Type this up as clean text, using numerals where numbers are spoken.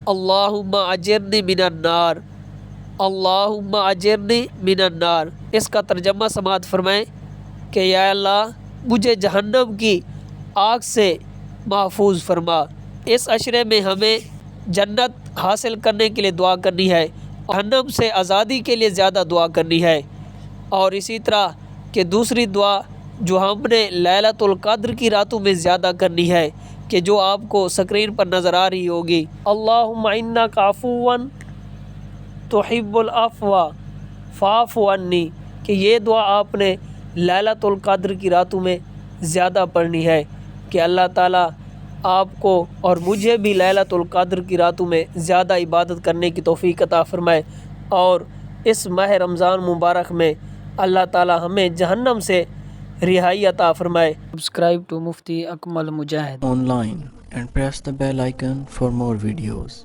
اللہم اجرنی من النار، اللہم اجرنی من النار۔ اس کا ترجمہ سماعت فرمائیں کہ یا اللہ مجھے جہنم کی آگ سے محفوظ فرما۔ اس عشرے میں ہمیں جنت حاصل کرنے کے لیے دعا کرنی ہے، جہنم سے آزادی کے لیے زیادہ دعا کرنی ہے، اور اسی طرح کہ دوسری دعا جو ہم نے لیلۃ القدر کی راتوں میں زیادہ کرنی ہے، کہ جو آپ کو سکرین پر نظر آ رہی ہوگی، اللہم انک عفو تحب العفو فاعف عنی، کہ یہ دعا آپ نے لیلۃ القدر کی راتوں میں زیادہ پڑھنی ہے کہ اللہ تعالیٰ آپ کو اور مجھے بھی لیلۃ القدر کی راتوں میں زیادہ عبادت کرنے کی توفیق عطا فرمائے، اور اس ماہ رمضان مبارک میں اللہ تعالیٰ ہمیں جہنم سے رہائی عطا فرمائے۔ Subscribe to Mufti Akmal Mujahid online and press the bell icon for more videos.